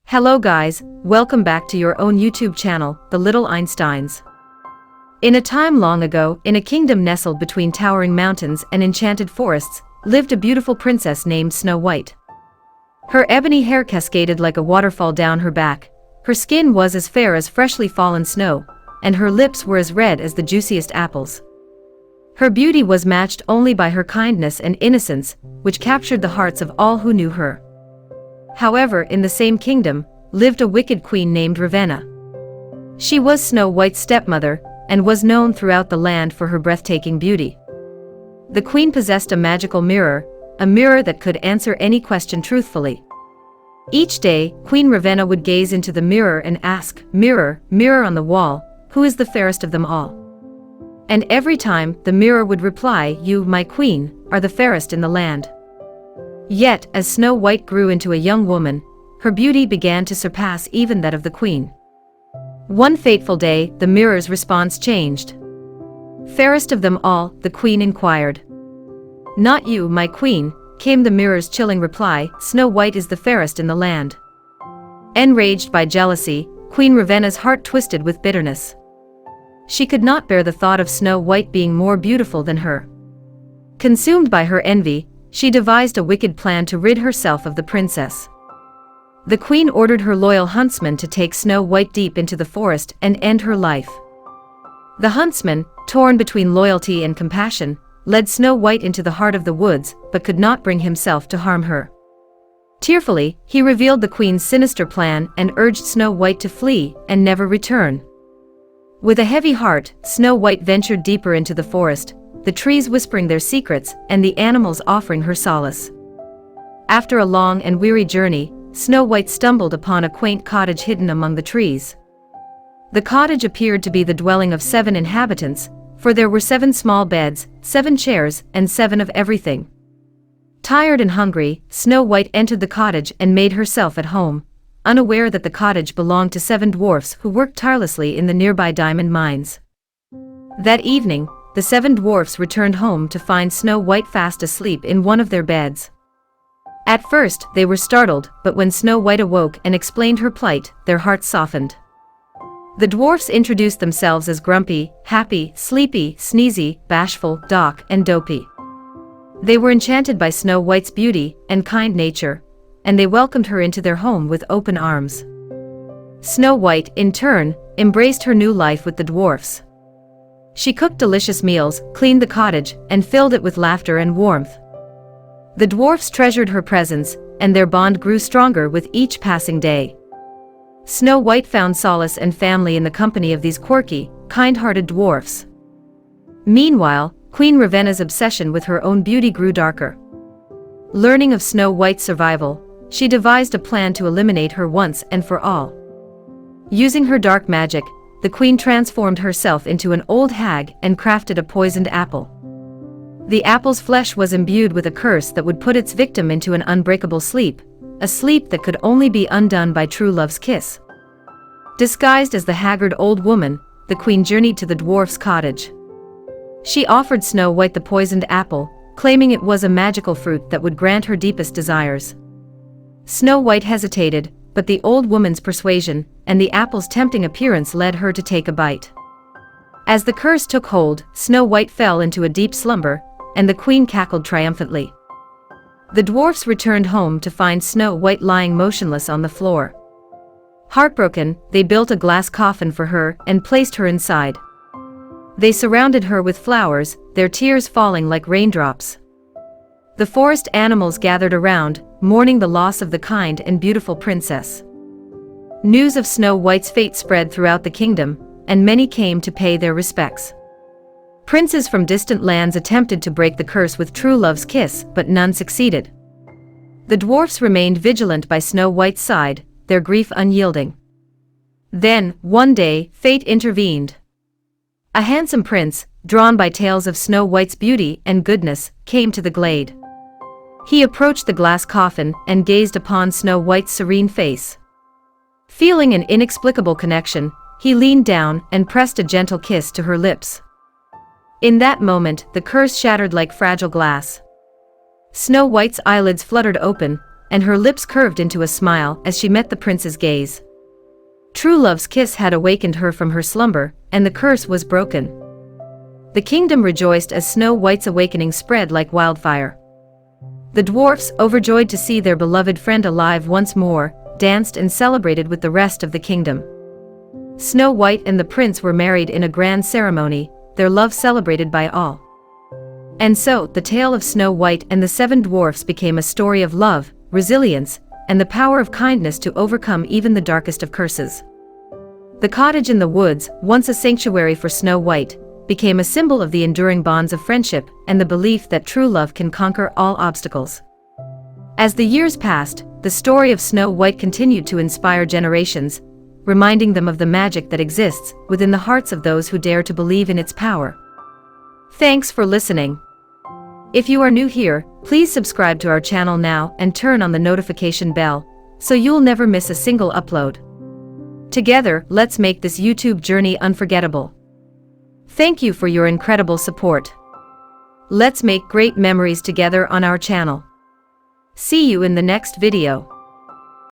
Hello guys, welcome back to your own YouTube channel, The Little Einsteins. In a time long ago, in a kingdom nestled between towering mountains and enchanted forests, lived a beautiful princess named Snow White. Her ebony hair cascaded like a waterfall down her back, her skin was as fair as freshly fallen snow, and her lips were as red as the juiciest apples. Her beauty was matched only by her kindness and innocence, which captured the hearts of all who knew her. However, in the same kingdom, lived a wicked queen named Ravenna. She was Snow White's stepmother, and was known throughout the land for her breathtaking beauty. The queen possessed a magical mirror, a mirror that could answer any question truthfully. Each day, Queen Ravenna would gaze into the mirror and ask, "Mirror, mirror on the wall, who is the fairest of them all?" And every time, the mirror would reply, "You, my queen, are the fairest in the land." Yet, as Snow White grew into a young woman, her beauty began to surpass even that of the queen. One fateful day, the mirror's response changed. "Fairest of them all?" the queen inquired. "Not you, my queen," came the mirror's chilling reply, "Snow White is the fairest in the land." Enraged by jealousy, Queen Ravenna's heart twisted with bitterness. She could not bear the thought of Snow White being more beautiful than her. Consumed by her envy, she devised a wicked plan to rid herself of the princess. The queen ordered her loyal huntsman to take Snow White deep into the forest and end her life. The huntsman, torn between loyalty and compassion, led Snow White into the heart of the woods, but could not bring himself to harm her. Tearfully, he revealed the queen's sinister plan and urged Snow White to flee and never return. With a heavy heart, Snow White ventured deeper into the forest, the trees whispering their secrets and the animals offering her solace. After a long and weary journey, Snow White stumbled upon a quaint cottage hidden among the trees. The cottage appeared to be the dwelling of 7 inhabitants, for there were 7 small beds, 7 chairs, and 7 of everything. Tired and hungry, Snow White entered the cottage and made herself at home, unaware that the cottage belonged to 7 dwarfs who worked tirelessly in the nearby diamond mines. That evening, the 7 dwarfs returned home to find Snow White fast asleep in one of their beds. At first, they were startled, but when Snow White awoke and explained her plight, their hearts softened. The dwarfs introduced themselves as Grumpy, Happy, Sleepy, Sneezy, Bashful, Doc, and Dopey. They were enchanted by Snow White's beauty and kind nature, and they welcomed her into their home with open arms. Snow White, in turn, embraced her new life with the dwarfs. She cooked delicious meals, cleaned the cottage, and filled it with laughter and warmth. The dwarfs treasured her presence, and their bond grew stronger with each passing day. Snow White found solace and family in the company of these quirky, kind-hearted dwarfs. Meanwhile, Queen Ravenna's obsession with her own beauty grew darker. Learning of Snow White's survival, she devised a plan to eliminate her once and for all. Using her dark magic, the queen transformed herself into an old hag and crafted a poisoned apple. The apple's flesh was imbued with a curse that would put its victim into an unbreakable sleep, a sleep that could only be undone by true love's kiss. Disguised as the haggard old woman, the queen journeyed to the dwarf's cottage. She offered Snow White the poisoned apple, claiming it was a magical fruit that would grant her deepest desires. Snow White hesitated, but the old woman's persuasion and the apple's tempting appearance led her to take a bite. As the curse took hold, Snow White fell into a deep slumber, and the queen cackled triumphantly. The dwarfs returned home to find Snow White lying motionless on the floor. Heartbroken, they built a glass coffin for her and placed her inside. They surrounded her with flowers, their tears falling like raindrops. The forest animals gathered around, mourning the loss of the kind and beautiful princess. News of Snow White's fate spread throughout the kingdom, and many came to pay their respects. Princes from distant lands attempted to break the curse with true love's kiss, but none succeeded. The dwarfs remained vigilant by Snow White's side, their grief unyielding. Then, one day, fate intervened. A handsome prince, drawn by tales of Snow White's beauty and goodness, came to the glade. He approached the glass coffin and gazed upon Snow White's serene face. Feeling an inexplicable connection, he leaned down and pressed a gentle kiss to her lips. In that moment, the curse shattered like fragile glass. Snow White's eyelids fluttered open, and her lips curved into a smile as she met the prince's gaze. True love's kiss had awakened her from her slumber, and the curse was broken. The kingdom rejoiced as Snow White's awakening spread like wildfire. The dwarfs, overjoyed to see their beloved friend alive once more, danced and celebrated with the rest of the kingdom. Snow White and the prince were married in a grand ceremony, their love celebrated by all. And so, the tale of Snow White and the Seven Dwarfs became a story of love, resilience, and the power of kindness to overcome even the darkest of curses. The cottage in the woods, once a sanctuary for Snow White, became a symbol of the enduring bonds of friendship and the belief that true love can conquer all obstacles. As the years passed, the story of Snow White continued to inspire generations, reminding them of the magic that exists within the hearts of those who dare to believe in its power. Thanks for listening. If you are new here, please subscribe to our channel now and turn on the notification bell, so you'll never miss a single upload. Together, let's make this YouTube journey unforgettable. Thank you for your incredible support. Let's make great memories together on our channel. See you in the next video.